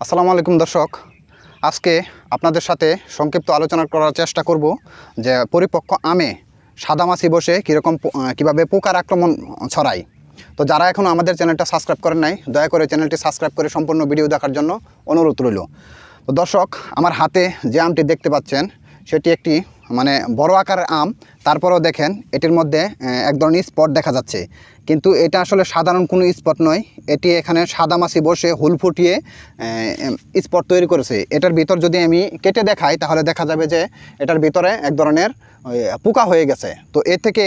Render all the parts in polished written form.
আসসালামু আলাইকুম দর্শক, আজকে আপনাদের সাথে সংক্ষিপ্ত আলোচনা করার চেষ্টা করব যে পরিপক্ক আমে সাদামাছি বসে কীভাবে পোকার আক্রমণ ছড়ায়। তো যারা এখনও আমাদের চ্যানেলটা সাবস্ক্রাইব করেন নাই, দয়া করে চ্যানেলটি সাবস্ক্রাইব করে সম্পূর্ণ ভিডিও দেখার জন্য অনুরোধ রইল। তো দর্শক, আমার হাতে যে আমটি দেখতে পাচ্ছেন সেটি একটি বড় আকারের আম। তারপরেও দেখেন এটির মধ্যে এক ধরনের স্পট দেখা যাচ্ছে, কিন্তু এটা আসলে সাধারণ কোনো স্পট নয়। এটি এখানে সাদামাছি বসে হুল ফুটিয়ে স্পট তৈরি করেছে। এটার ভিতর যদি আমি কেটে দেখাই তাহলে দেখা যাবে যে এটার ভিতরে এক ধরনের পোকা হয়ে গেছে। তো এ থেকে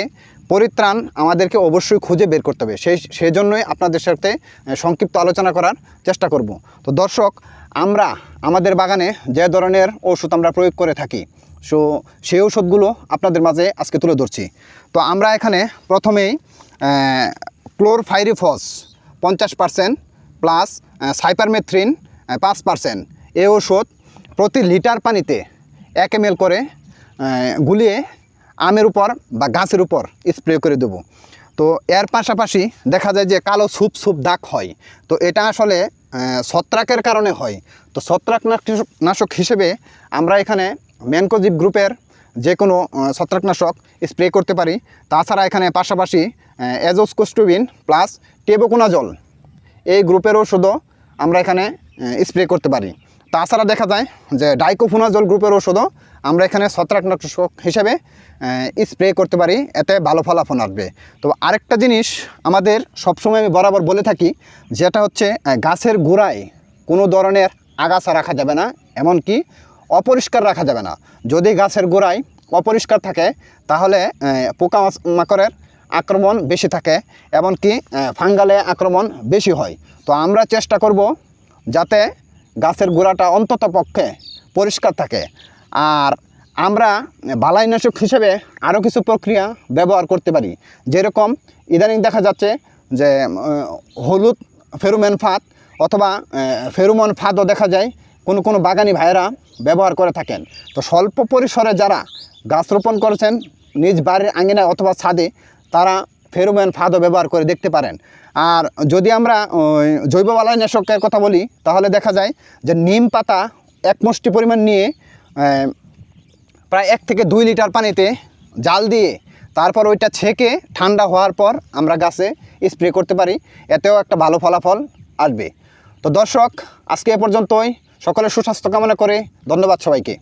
পরিত্রাণ আমাদেরকে অবশ্যই খুঁজে বের করতে হবে। সেই জন্যই আপনাদের সাথে সংক্ষিপ্ত আলোচনা করার চেষ্টা করব। তো দর্শক, আমরা আমাদের বাগানে যে ধরনের ওষুধ আমরা প্রয়োগ করে থাকি, সেই ওষুধগুলো আপনাদের মাঝে আজকে তুলে ধরছি। তো আমরা এখানে প্রথমেই ক্লোরফাইরিফস 50% প্লাস সাইপারমেথ্রিন 5%, এই ওষুধ প্রতি লিটার পানিতে 1 ml করে গুলিয়ে আমের উপর বা গাছের উপর স্প্রে করে দেব। তো এর পাশাপাশি দেখা যায় যে কালো সুপ দাগ হয়। তো এটা আসলে ছত্রাকের কারণে হয়। তো ছত্রাকনাশক হিসেবে আমরা এখানে ম্যানকোজিব গ্রুপের যে কোনো ছত্রাকনাশক স্প্রে করতে পারি। তাছাড়া এখানে পাশাপাশি অ্যাজোস্কোস্টোবিন প্লাস টেবোকোনাজল এই গ্রুপের ওষুধও আমরা এখানে স্প্রে করতে পারি। তাছাড়া দেখা যায় যে ডাইকোফোনাজল গ্রুপের ওষুধও আমরা এখানে ছত্রাকনাশক হিসেবে স্প্রে করতে পারি, এতে ভালো ফলাফল আসবে। তো আরেকটা জিনিস আমাদের সবসময় আমি বরাবর বলে থাকি, যেটা হচ্ছে গাছের গোড়ায় কোনো ধরনের আগাছা রাখা যাবে না, এমনকি অপরিষ্কার রাখা যাবে না। যদি গাছের গোড়ায় অপরিষ্কার থাকে তাহলে পোকামাকড়ের আক্রমণ বেশি থাকে, এমনকি ফাঙ্গালে আক্রমণ বেশি হয়। তো আমরা চেষ্টা করব যাতে গাছের গোড়াটা অন্তত পক্ষে পরিষ্কার থাকে। আর আমরা বালাইনাশক হিসেবে আরও কিছু প্রক্রিয়া ব্যবহার করতে পারি, যেরকম ইদানিং দেখা যাচ্ছে যে হলুদ ফেরোমন ফাঁদ অথবা ফেরোমন ফাঁদও দেখা যায় কোনো বাগানি ভাইয়েরা ব্যবহার করে থাকেন। তো স্বল্প পরিসরে যারা গাছ রোপণ করেছেন নিজ বাড়ির আঙিনায় অথবা ছাদে, তারা ফেরোমন ফাঁদও ব্যবহার করে দেখতে পারেন। আর যদি আমরা জৈব বালাইনাশকের কথা বলি তাহলে দেখা যায় যে নিম পাতা 1 মুষ্টি পরিমাণ নিয়ে প্রায় 1 থেকে 2 লিটার পানিতে জাল দিয়ে তারপর ওইটা ছেঁকে ঠান্ডা হওয়ার পর আমরা গাছে স্প্রে করতে পারি, এতেও একটা ভালো ফলাফল আসবে। তো দর্শক, আজকে এ পর্যন্তই। সকলের সুস্বাস্থ্য কামনা করে ধন্যবাদ সবাইকে।